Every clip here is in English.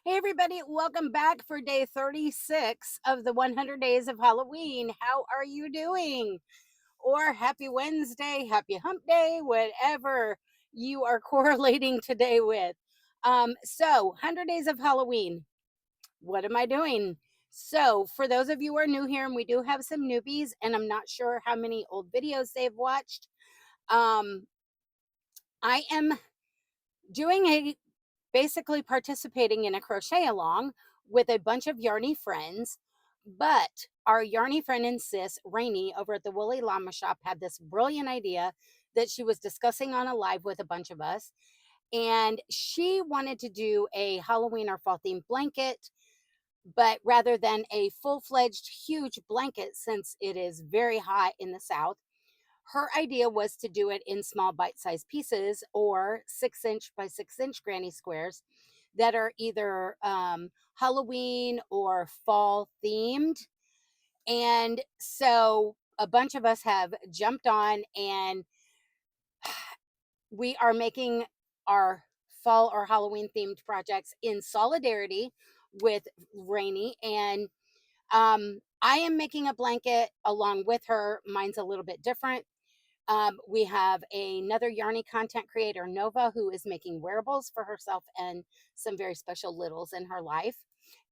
Hey, everybody, welcome back for day 36 of the 100 Days of Halloween. How are you doing? Or happy Wednesday, happy hump day, whatever you are correlating today with. So, 100 Days of Halloween. What am I doing? So, for those of you who are new here, and we do have some newbies, and I'm not sure how many old videos they've watched, um, I am doing a basically participating in a crochet along with a bunch of yarny friends. But our yarny friend and sis, Ranee, over at the Woolly Llama Shop, had this brilliant idea that she was discussing on a live with a bunch of us. And she wanted to do a Halloween or fall themed blanket, but rather than a full fledged huge blanket, since it is very hot in the South, her idea was to do it in small bite-sized pieces or 6-inch by 6-inch granny squares that are either Halloween or fall themed. And so a bunch of us have jumped on, and we are making our fall or Halloween themed projects in solidarity with Rainy. And I am making a blanket along with her. Mine's a little bit different. We have another Yarny content creator, Nova, who is making wearables for herself and some very special littles in her life.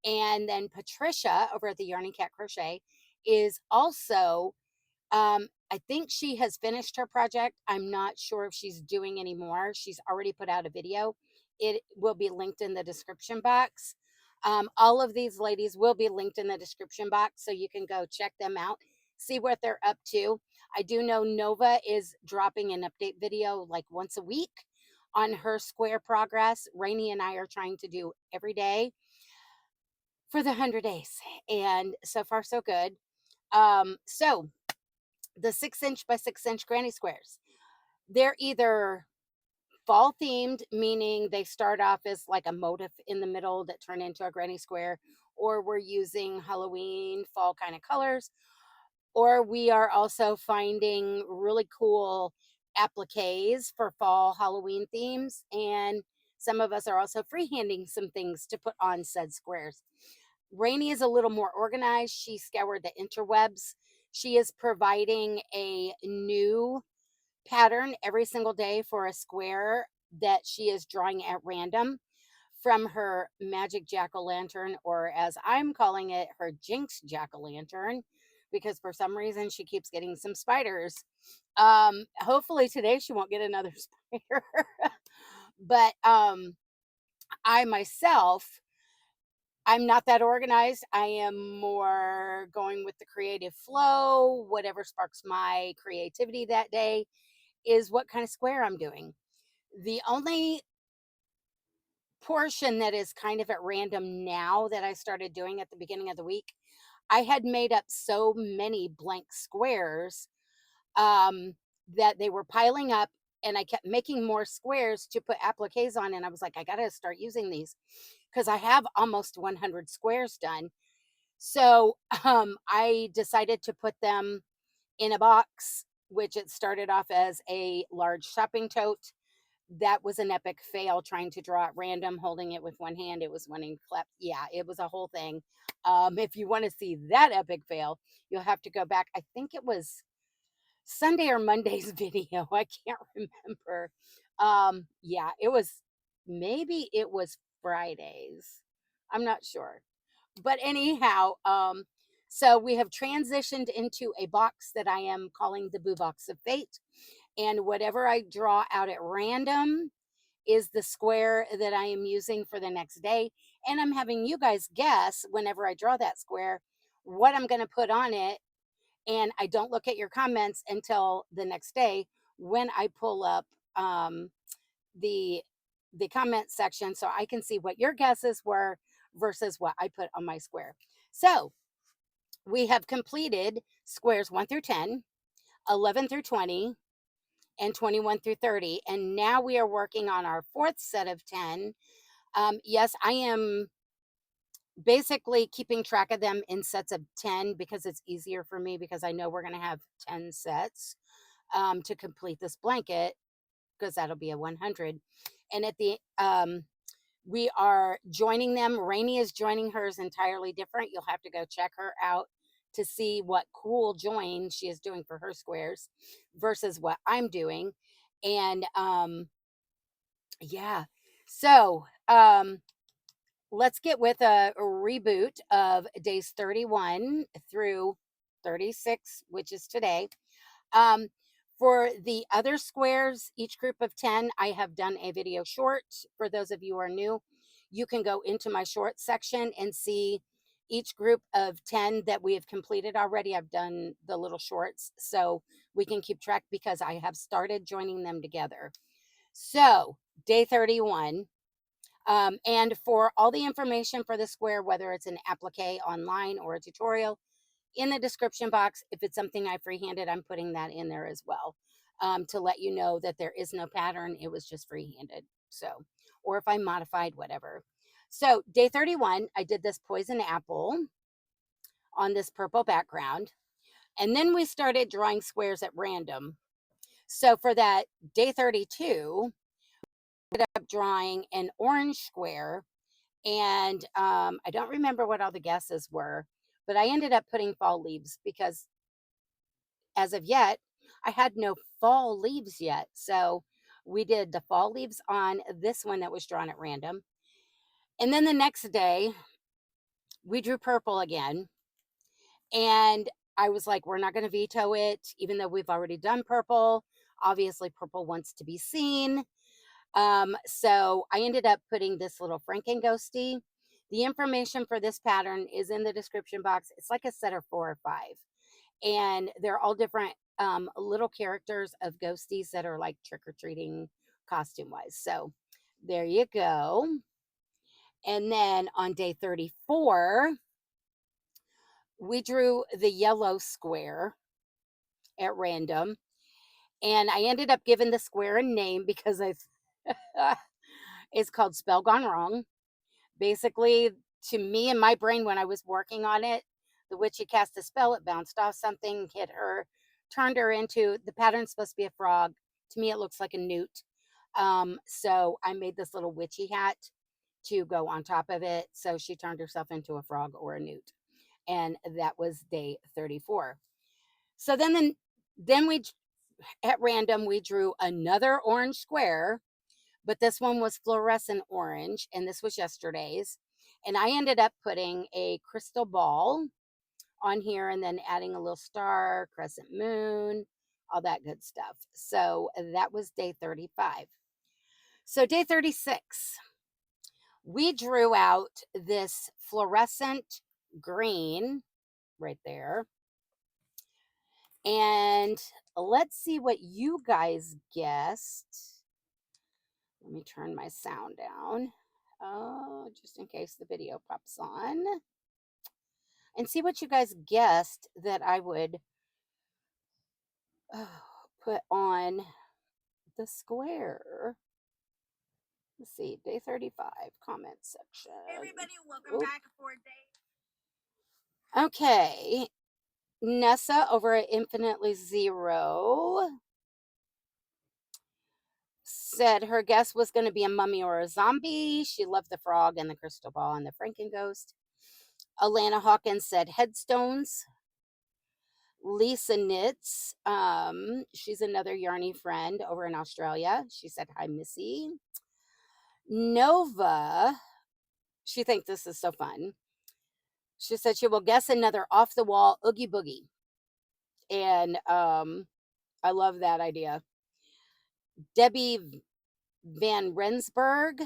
And then Patricia over at the Yarny Cat Crochet is also, I think she has finished her project. I'm not sure if she's doing any more. She's already put out a video. It will be linked in the description box. All of these ladies will be linked in the description box, so you can go check them out, see what they're up to. I do know Nova is dropping an update video like once a week on her square progress. Rainey and I are trying to do every day for the 100 days, and so far so good. So the 6-inch by 6-inch granny squares, they're either fall themed, meaning they start off as like a motif in the middle that turn into a granny square, or we're using Halloween fall kind of colors, or we are also finding really cool appliques for fall Halloween themes. And some of us are also freehanding some things to put on said squares. Rainey is a little more organized. She scoured the interwebs. She is providing a new pattern every single day for a square that she is drawing at random from her magic jack-o'-lantern, or as I'm calling it, her jinx jack-o'-lantern, because for some reason she keeps getting some spiders. Hopefully today she won't get another spider. But I myself, I'm not that organized. I am more going with the creative flow. Whatever sparks my creativity that day is what kind of square I'm doing. The only portion that is kind of at random now that I started doing at the beginning of the week, I had made up so many blank squares, um, that they were piling up, and I kept making more squares to put appliques on. And I was like, I got to start using these because I have almost 100 squares done. So I decided to put them in a box, which it started off as a large shopping tote. That was an epic fail trying to draw at random, holding it with one hand. It was wanting to clap. Yeah, it was a whole thing. If you want to see that epic fail, you'll have to go back. I think it was Sunday or Monday's video. I can't remember. Yeah, it was, maybe it was Fridays. I'm not sure. But anyhow, so we have transitioned into a box that I am calling the Boo Box of Fate. And whatever I draw out at random is the square that I am using for the next day. And I'm having you guys guess whenever I draw that square what I'm going to put on it. And I don't look at your comments until the next day when I pull up um, the the comment section so I can see what your guesses were versus what I put on my square. So we have completed squares 1 through 10, 11 through 20, and 21 through 30. And now we are working on our fourth set of 10. Yes, I am basically keeping track of them in sets of 10 because it's easier for me, because I know we're going to have 10 sets to complete this blanket, because that'll be a 100. And at We are joining them. Ranee is joining hers entirely different. You'll have to go check her out to see what cool join she is doing for her squares versus what I'm doing. And yeah. So let's get with a reboot of days 31 through 36, which is today. Um, for the other squares, each group of 10, I have done a video short. For those of you who are new, you can go into my short section and see each group of 10 that we have completed already. I've done the little shorts so we can keep track because I have started joining them together. So, day 31. And for all the information for the square, whether it's an applique online or a tutorial, in the description box, if it's something I freehanded, I'm putting that in there as well, to let you know that there is no pattern. It was just freehanded. So, or if I modified, whatever. So day 31, I did this poison apple on this purple background. And then we started drawing squares at random. So for that day 32, I ended up drawing an orange square. And I don't remember what all the guesses were, but I ended up putting fall leaves because as of yet, I had no fall leaves yet. So we did the fall leaves on this one that was drawn at random. And then the next day, we drew purple again. And I was like, we're not going to veto it, even though we've already done purple. Obviously, purple wants to be seen. So I ended up putting this little Franken ghosty. The information for this pattern is in the description box. It's like a set of 4 or 5. And they're all different little characters of ghosties that are like trick-or-treating costume wise. So there you go. And then on day 34, we drew the yellow square at random. And I ended up giving the square a name because it's called Spell Gone Wrong. Basically, to me in my brain when I was working on it, the witch had cast a spell, it bounced off something, hit her, turned her into the pattern's supposed to be a frog. To me, it looks like a newt. So I made this little witchy hat to go on top of it. So she turned herself into a frog or a newt. And that was day 34. So then we at random we drew another orange square, but this one was fluorescent orange, and this was yesterday's. And I ended up putting a crystal ball on here and then adding a little star, crescent moon, all that good stuff. So that was day 35. So day 36, we drew out this fluorescent green right there. And let's see what you guys guessed. Let me turn my sound down. Oh, just in case the video pops on. And see what you guys guessed that I would put on the square. Let's see, day 35, comment section. Everybody, welcome back for day. Okay. Nessa over at Infinitely Zero said her guess was going to be a mummy or a zombie. She loved the frog and the crystal ball and the Franken ghost. Alana Hawkins said headstones. Lisa Knits, she's another Yarny friend over in Australia. She said, hi, Missy. Nova, she thinks this is so fun. She said she will guess another off the wall Oogie Boogie. And I love that idea. Debbie Van Rensburg,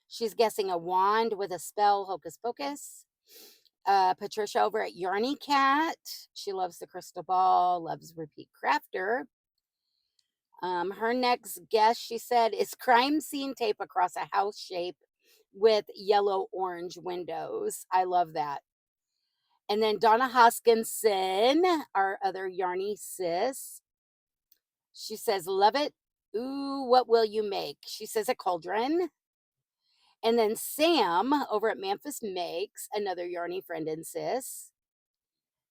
she's guessing a wand with a spell, Hocus Pocus. Patricia over at Yarny Cat, she loves the crystal ball, loves Repeat Crafter. Her next guess, she said, is crime scene tape across a house shape with yellow-orange windows. I love that. And then Donna Hoskinson, our other Yarny sis, she says, love it. Ooh, what will you make? She says a cauldron. And then Sam over at Memphis Makes, another Yarny friend and sis.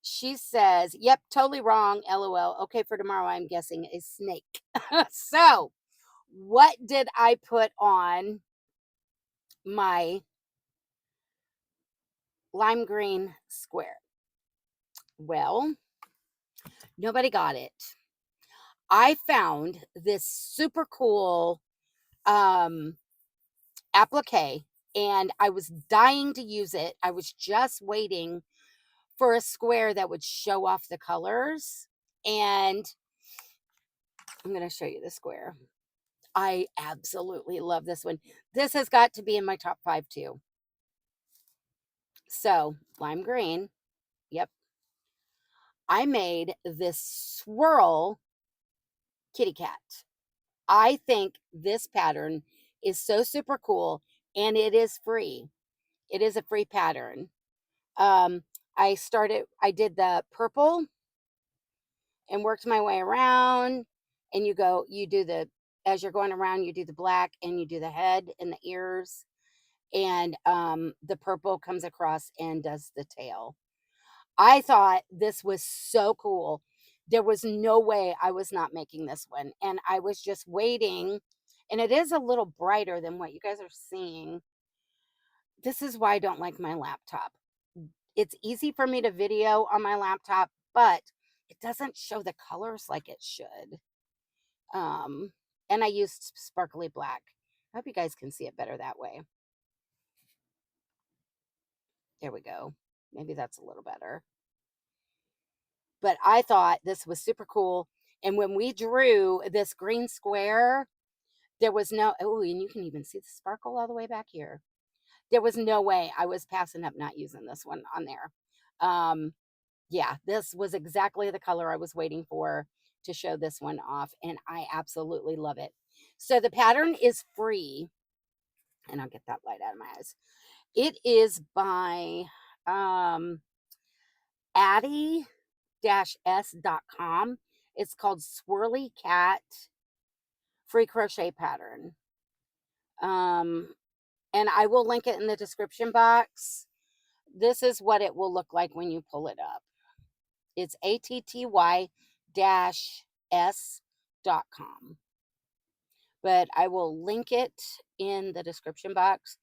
She says, yep, totally wrong. LOL. Okay, for tomorrow, I'm guessing a snake. So, what did I put on my lime green square. Well, nobody got it. I found this super cool um applique, and I was dying to use it. I was just waiting for a square that would show off the colors. And I'm going to show you the square. I absolutely love this one. This has got to be in my top 5 too. So, lime green. Yep. I made this swirl kitty cat. I think this pattern is so super cool, and it is free. It is a free pattern. Um, I did the purple and worked my way around. And you do as you're going around, you do the black and you do the head and the ears. And the purple comes across and does the tail. I thought this was so cool. There was no way I was not making this one. And I was just waiting. And it is a little brighter than what you guys are seeing. This is why I don't like my laptop. It's easy for me to video on my laptop, but it doesn't show the colors like it should. Um, and I used sparkly black. I hope you guys can see it better that way. There we go. Maybe that's a little better. But I thought this was super cool. And when we drew this green square, there was no, oh, and you can even see the sparkle all the way back here. There was no way I was passing up not using this one on there. Yeah, this was exactly the color I was waiting for to show this one off. And I absolutely love it. So the pattern is free. And I'll get that light out of my eyes. It is by Addy-s.com. It's called Swirly Cat Free Crochet Pattern. And I will link it in the description box. This is what it will look like when you pull it up. It's ATTY-S.com. But I will link it in the description box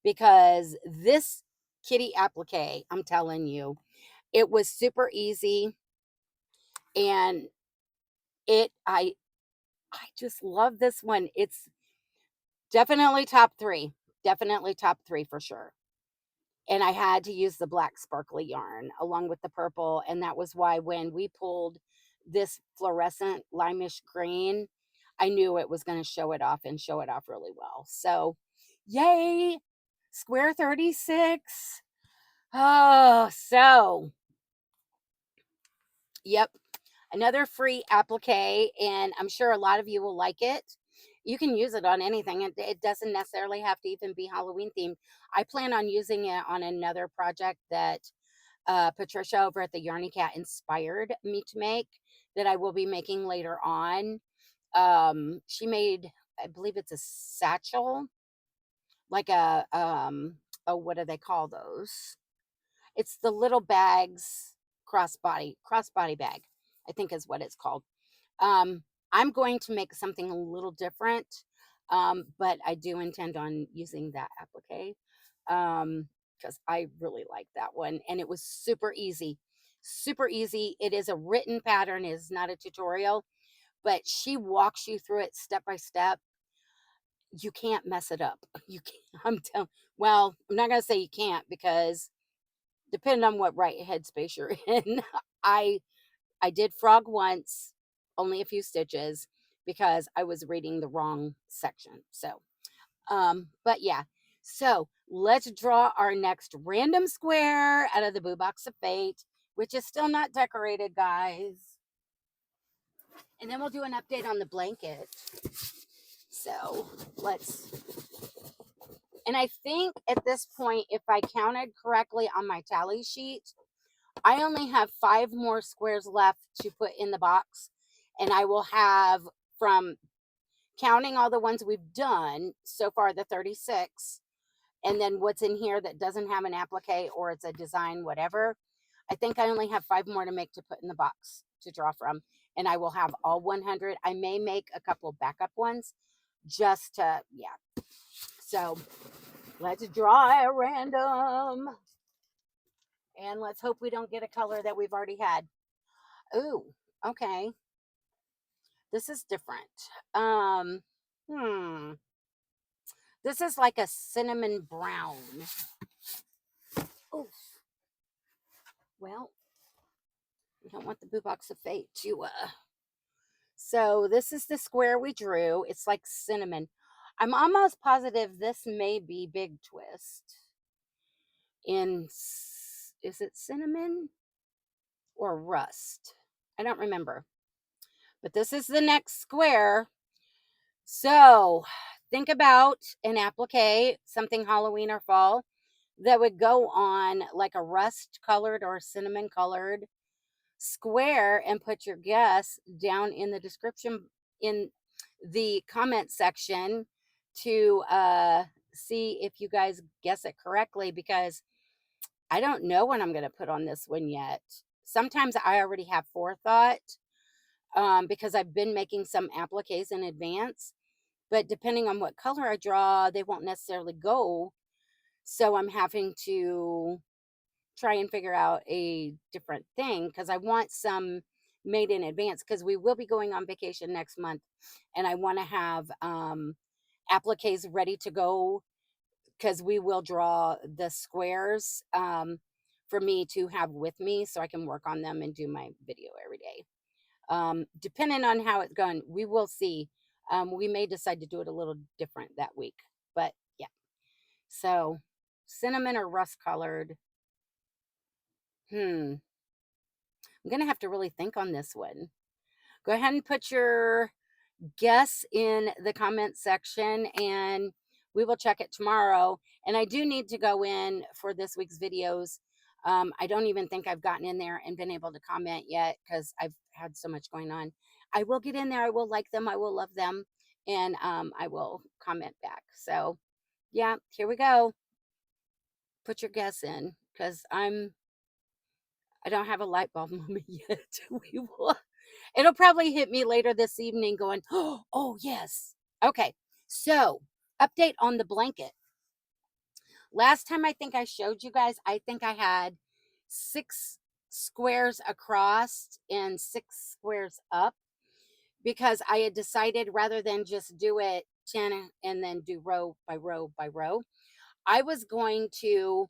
because this kitty applique, I'm telling you, it was super easy, and I just love this one. It's definitely top 3. Definitely top 3 for sure. And I had to use the black sparkly yarn along with the purple, and that was why when we pulled this fluorescent limeish green, I knew it was going to show it off and show it off really well. So, yay! Square 36. Oh, so, yep, another free applique, and I'm sure a lot of you will like it. You can use it on anything. It doesn't necessarily have to even be Halloween themed. I plan on using it on another project that Patricia over at the Yarny Cat inspired me to make, that I will be making later on. She made, I believe it's a satchel, like oh, what do they call those? It's the little bags, crossbody bag, I think is what it's called. I'm going to make something a little different, but I do intend on using that applique because I really like that one, and it was super easy. Super easy. It is a written pattern, it is not a tutorial, but she walks you through it step by step. You can't mess it up. You can't. I'm telling. Well, I'm not gonna say you can't because depending on what right headspace you're in. I I did frog once, only a few stitches because I was reading the wrong section. So, but yeah. So let's draw our next random square out of the Boo Box of Fate, which is still not decorated, guys. And then we'll do an update on the blanket. So let's, and I think at this point, if I counted correctly on my tally sheet, I only have 5 more squares left to put in the box. And I will have, from counting all the ones we've done so far, the 36, and then what's in here that doesn't have an applique or it's a design, whatever. I think I only have 5 more to make to put in the box to draw from. And I will have all 100. I may make a couple backup ones just to, yeah. So Let's draw at random. And let's hope we don't get a color that we've already had. Ooh, okay. This is different. Um, hmm. This is like a cinnamon brown. Oh, well, we don't want the boo box of fate to so this is the square we drew. It's like cinnamon. I'm almost positive this may be Big Twist. Is it cinnamon or rust? I don't remember. But this is the next square. So think about an applique, something Halloween or fall, that would go on like a rust colored or cinnamon colored square, and put your guess down in the description, in the comment section, to see if you guys guess it correctly, because I don't know what I'm going to put on this one yet. Sometimes I already have forethought, because I've been making some appliques in advance, but depending on what color I draw, they won't necessarily go. So I'm having to try and figure out a different thing, because I want some made in advance, because we will be going on vacation next month, and I want to have appliques ready to go, because we will draw the squares for me to have with me so I can work on them and do my video every day. Depending on how it's going, we will see. We may decide to do it a little different that week, but yeah. So cinnamon or rust colored. I'm gonna have to really think on this one. Go ahead and put your guess in the comment section, and we will check it tomorrow. And I do need to go in for this week's videos. I don't even think I've gotten in there and been able to comment yet, because I've had so much going on. I will get in there. I will like them. I will love them. And I will comment back. So yeah, here we go. Put your guess in, because I don't have a light bulb moment yet. We will. It'll probably hit me later this evening going, oh, yes. Okay. So, update on the blanket. Last time I think I showed you guys, I think I had 6 squares across and 6 squares up, because I had decided, rather than just do it 10 and then do row by row by row, I was going to,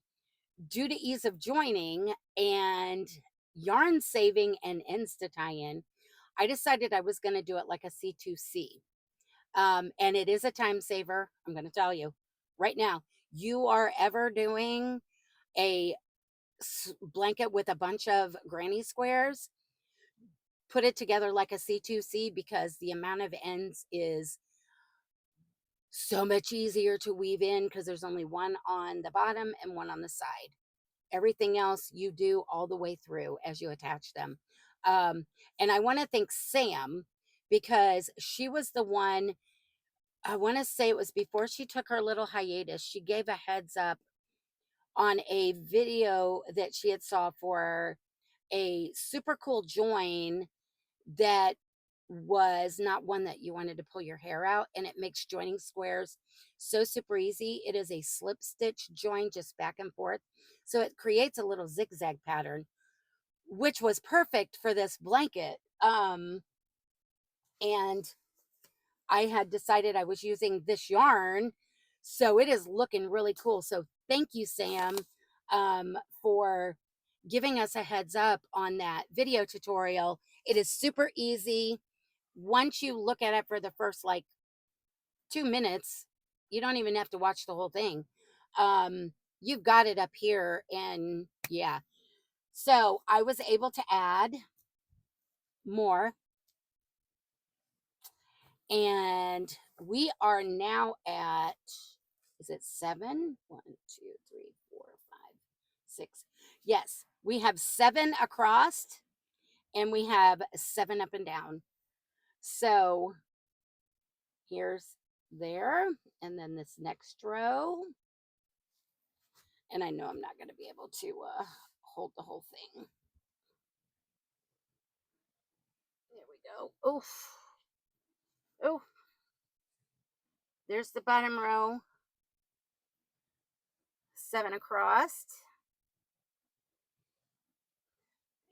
due to ease of joining and yarn saving and insta tie-in, I decided I was going to do it like a C2C. And it is a time saver. I'm going to tell you right now, you are ever doing a blanket with a bunch of granny squares, put it together like a C2C, because the amount of ends is so much easier to weave in, because there's only one on the bottom and one on the side. Everything else you do all the way through as you attach them. Um, and I want to thank Sam, because she was the one, I want to say it was before she took her little hiatus. She gave a heads up on a video that she had saw for a super cool join that was not one that you wanted to pull your hair out, and it makes joining squares so super easy. It is a slip stitch join, just back and forth, so it creates a little zigzag pattern, which was perfect for this blanket. And I had decided I was using this yarn, so it is looking really cool. So thank you, Sam, for giving us a heads up on that video tutorial. It is super easy. Once you look at it for the first like 2 minutes, you don't even have to watch the whole thing. You've got it up here, and yeah. So I was able to add more, and we are now at, is it 7? 1, 2, 3, 4, 5, 6. Yes, we have 7 across, and we have 7 up and down. So here's there, and then this next row, and I know I'm not going to be able to hold the whole thing. There we go. Oof. Oh, there's the bottom row. 7 across.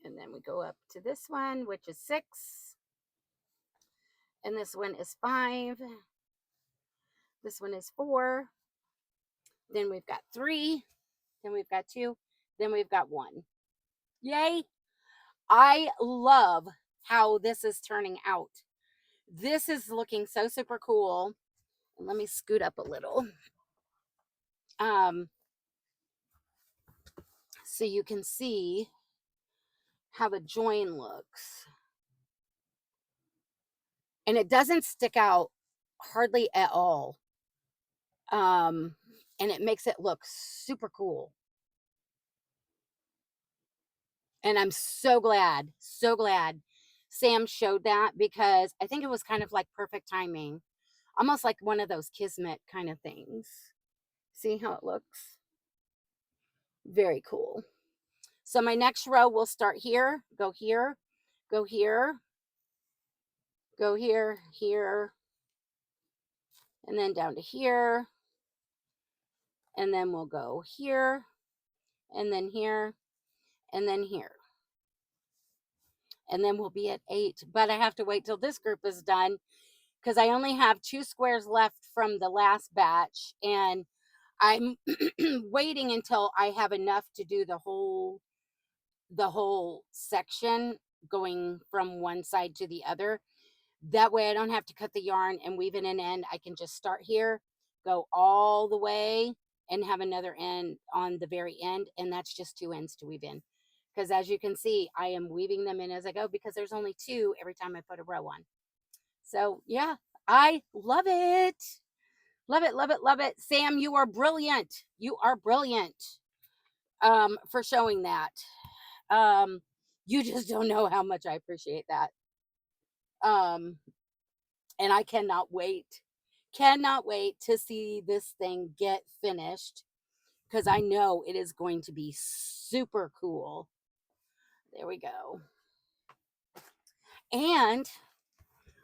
And then we go up to this one, which is 6. And this one is 5. This one is 4. Then we've got 3. Then we've got 2. Then we've got 1. Yay! I love how this is turning out. This is looking so super cool. And let me scoot up a little. So you can see how the join looks. And it doesn't stick out hardly at all. And it makes it look super cool. And I'm so glad Sam showed that, because I think it was kind of like perfect timing. Almost like one of those kismet kind of things. See how it looks? Very cool. So my next row will start here, go here, go here, go here, here, and then down to here. And then we'll go here, and then here, and then here. And then we'll be at 8. But I have to wait till this group is done, because I only have 2 squares left from the last batch. And I'm waiting until I have enough to do the whole section going from one side to the other. That way I don't have to cut the yarn and weave in an end. I can just start here, go all the way, and have another end on the very end. And that's just 2 ends to weave in. Because as you can see, I am weaving them in as I go, because there's only 2 every time I put a row on. So yeah, I love it. Love it, love it, love it. Sam, you are brilliant. You are brilliant for showing that. You just don't know how much I appreciate that. And I cannot wait to see this thing get finished, because I know it is going to be super cool. There we go. And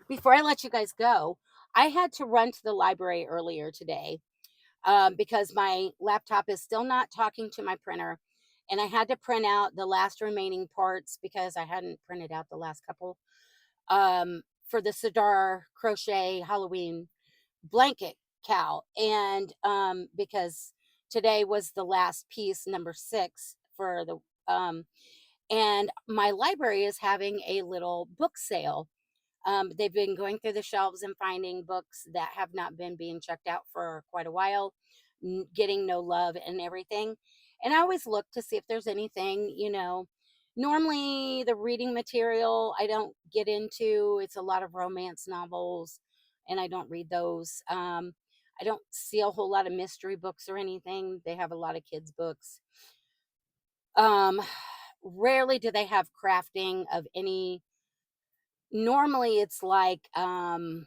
before I let you guys go, I had to run to the library earlier today because my laptop is still not talking to my printer. And I had to print out the last remaining parts, because I hadn't printed out the last couple, for the Sidar Crochet Halloween blanket cowl. And because today was the last piece, number 6, for the and my library is having a little book sale. They've been going through the shelves and finding books that have not been being checked out for quite a while, getting no love and everything. And I always look to see if there's anything, normally the reading material I don't get into. It's a lot of romance novels, and I don't read those. I don't see a whole lot of mystery books or anything. They have a lot of kids' books. Rarely do they have crafting of any. Normally it's like, well,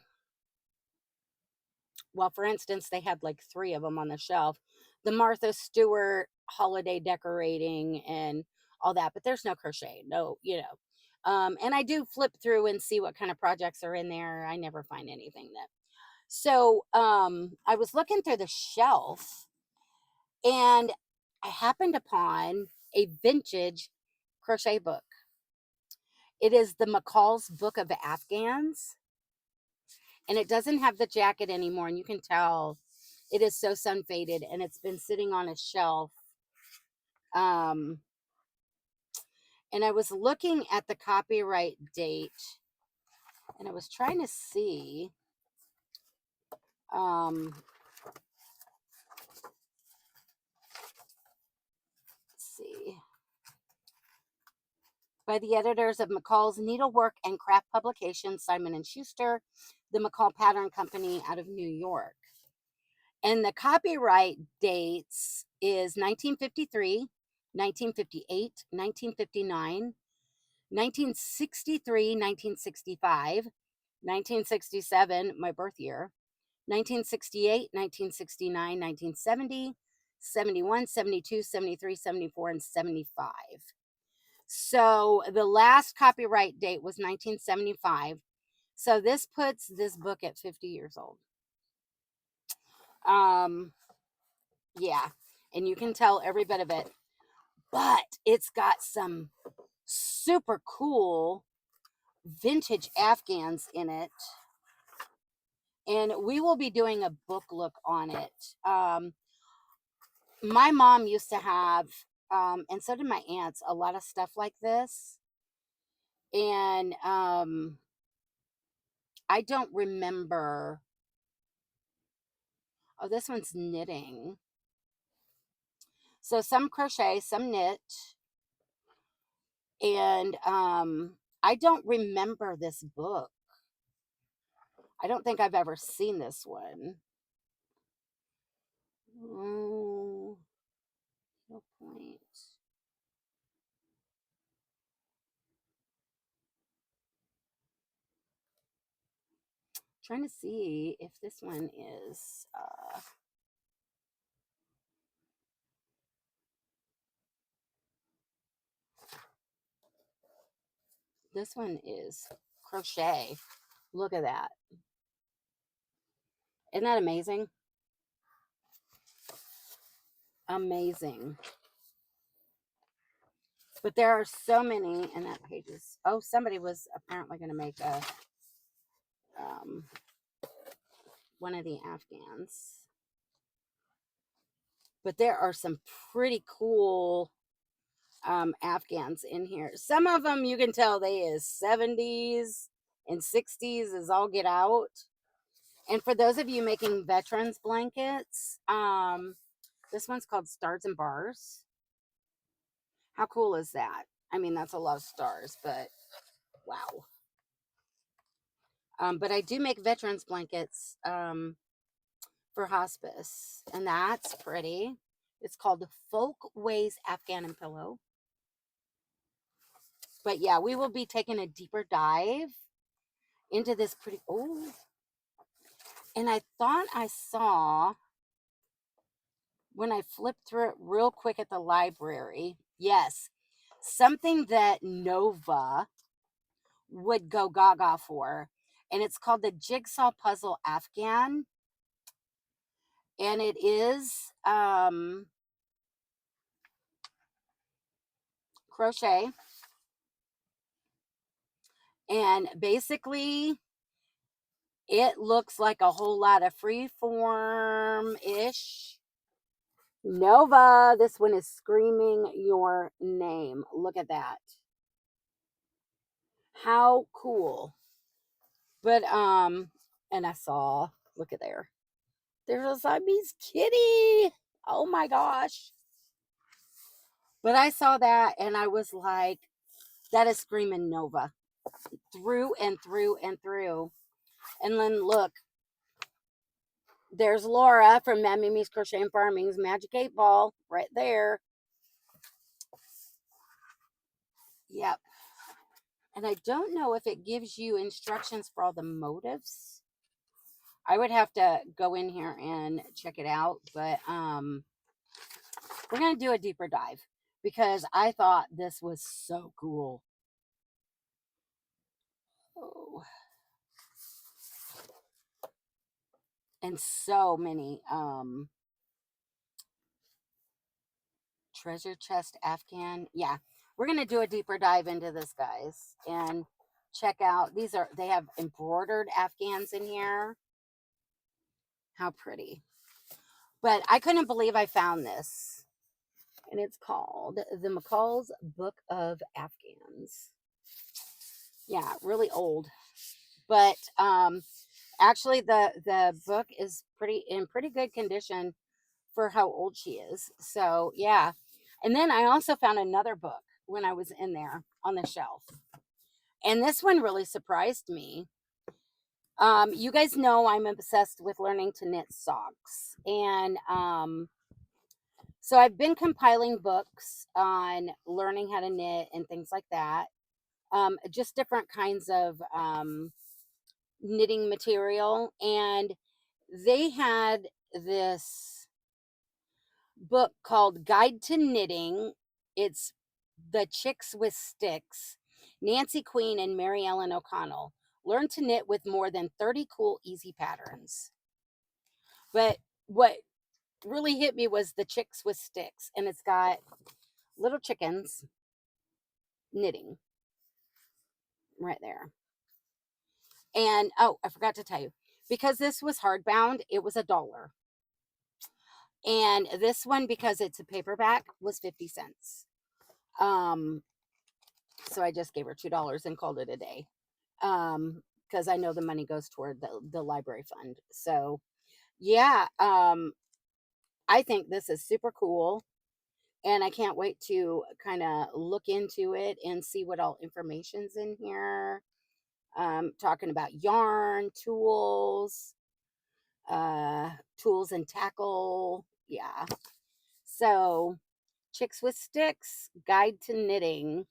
for instance, they had like 3 of them on the shelf. The Martha Stewart holiday decorating and all that, but there's no crochet, no, and I do flip through and see what kind of projects are in there. I never find anything that. So, I was looking through the shelf, and I happened upon a vintage crochet book. It is the McCall's Book of Afghans, and it doesn't have the jacket anymore, and you can tell it is so sun faded, and it's been sitting on a shelf. And I was looking at the copyright date, and I was trying to see, let's see, by the editors of McCall's Needlework and Craft Publications, Simon and Schuster, the McCall Pattern Company out of New York. And the copyright dates is 1953, 1958, 1959, 1963, 1965, 1967, my birth year, 1968, 1969, 1970, 71, 72, 73, 74, and 75. So the last copyright date was 1975. So this puts this book at 50 years old. Yeah. and you can tell every bit of it. But it's got some super cool vintage Afghans in it. And we will be doing a book look on it. My mom used to have, and so did my aunts, a lot of stuff like this. And I don't remember. Oh, this one's knitting. So some crochet, some knit. And I don't remember this book. I don't think I've ever seen this one. Oh, no point. Trying to see if this one is this one is crochet. Look at that. Isn't that amazing? Amazing. But there are so many, and that page is, oh, somebody was apparently going to make a one of the Afghans. But there are some pretty cool Afghans in here. Some of them you can tell they is 70s and 60s is all get out. And for those of you making veterans blankets, this one's called Stars and Bars. How cool is that? I mean, that's a lot of stars, but wow. But I do make veterans blankets for hospice, and that's pretty. It's called the Folkways Afghan and Pillow. But yeah, we will be taking a deeper dive into this pretty. Oh, and I thought I saw when I flipped through it real quick at the library. Yes, something that Nova would go gaga for, and it's called the Jigsaw Puzzle Afghan, and it is crochet, and basically it looks like a whole lot of freeform ish. Nova, this one is screaming your name. Look at that. How cool. But and I saw, look at there. There's a Siamese kitty. Oh my gosh. But I saw that and I was like, that is screaming Nova through and through and through. And then look, there's Laura from Mimi's Crochet and Farming's Magic 8 Ball right there. Yep. And I don't know if it gives you instructions for all the motifs. I would have to go in here and check it out, but we're going to do a deeper dive because I thought this was so cool. Oh. And so many treasure chest Afghan. Yeah, we're going to do a deeper dive into this, guys, and check out. They have embroidered Afghans in here. How pretty. But I couldn't believe I found this. And it's called The McCall's Book of Afghans. Yeah, really old. But actually the book is in pretty good condition for how old she is. So yeah. And then I also found another book when I was in there on the shelf. And this one really surprised me. You guys know I'm obsessed with learning to knit socks. And so I've been compiling books on learning how to knit and things like that. Just different kinds of knitting material. And they had this book called Guide to Knitting. It's The Chicks with Sticks, Nancy Queen and Mary Ellen O'Connell. Learn to knit with more than 30 cool, easy patterns. But what really hit me was the Chicks with Sticks, and it's got little chickens knitting right there. And oh, I forgot to tell you, because this was hardbound, it was $1. And this one, because it's a paperback, was 50 cents. Um, so I just gave her $2 and called it a day. Because I know the money goes toward the library fund. So yeah, I think this is super cool. And I can't wait to kind of look into it and see what all information's in here. Talking about yarn, tools and tackle. Yeah. So, Chicks with Sticks, Guide to Knitting.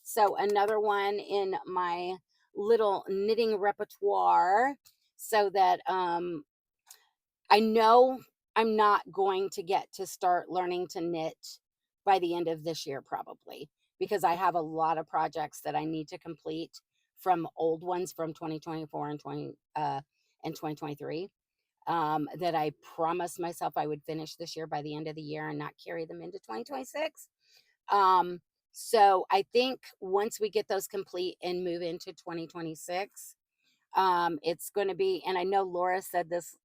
So, another one in my little knitting repertoire so that I know I'm not going to get to start learning to knit by the end of this year, probably, because I have a lot of projects that I need to complete from old ones from 2024 and 2023 that I promised myself I would finish this year by the end of the year and not carry them into 2026. Um, so I think once we get those complete and move into 2026, it's going to be, and I know Laura said this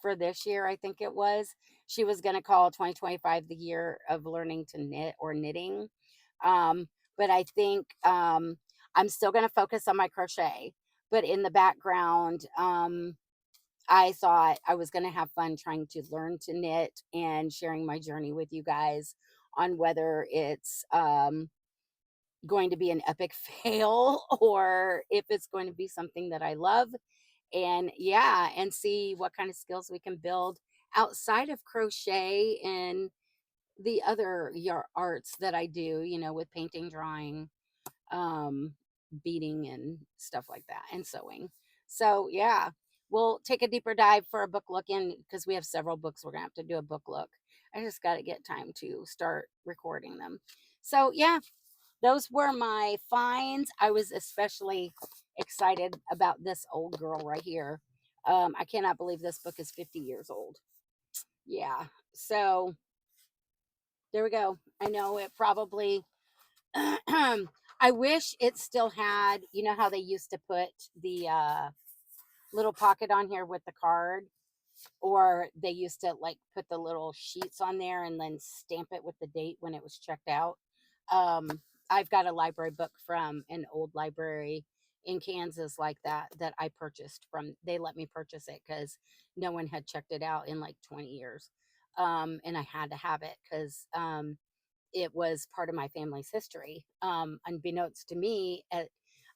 for this year, I think it was. She was going to call 2025 the year of learning to knit or knitting. Um, but I think I'm still going to focus on my crochet. But in the background, I thought I was going to have fun trying to learn to knit and sharing my journey with you guys on whether it's going to be an epic fail or if it's going to be something that I love, and yeah, and see what kind of skills we can build outside of crochet and the other arts that I do, with painting, drawing, um, beading, and stuff like that, and sewing. So yeah, we'll take a deeper dive for a book look in because we have several books we're gonna have to do a book look. I just got to get time to start recording them. So yeah, those were my finds. I was especially excited about this old girl right here. I cannot believe this book is 50 years old. Yeah. So there we go. I know it probably, I wish it still had, how they used to put the little pocket on here with the card, or they used to like put the little sheets on there and then stamp it with the date when it was checked out. Um, I've got a library book from an old library in Kansas like that I purchased from. They let me purchase it because no one had checked it out in like 20 years. And I had to have it because it was part of my family's history, unbeknownst to me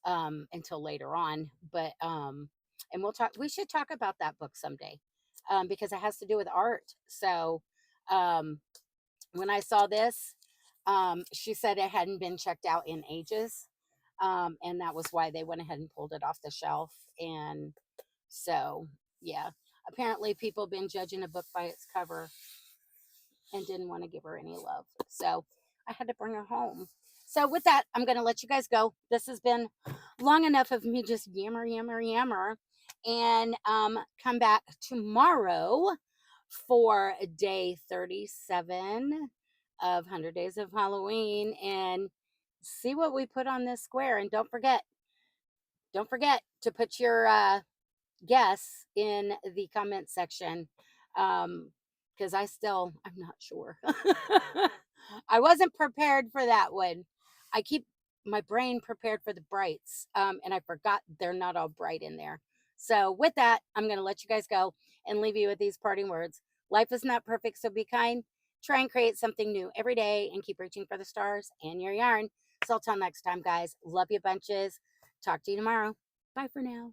until later on. But and we should talk about that book someday, because it has to do with art. So um, when I saw this, she said it hadn't been checked out in ages. And that was why they went ahead and pulled it off the shelf. And so, yeah, apparently people have been judging a book by its cover and didn't want to give her any love. So I had to bring her home. So with that, I'm going to let you guys go. This has been long enough of me just yammer. And come back tomorrow for day 37 of 100 Days of Halloween and see what we put on this square. And don't forget to put your guess in the comment section, because I'm not sure. I wasn't prepared for that one. I keep my brain prepared for the brights, and I forgot they're not all bright in there. So with that, I'm going to let you guys go and leave you with these parting words. Life is not perfect, so be kind. Try and create something new every day and keep reaching for the stars and your yarn. So until next time, guys, love you bunches. Talk to you tomorrow. Bye for now.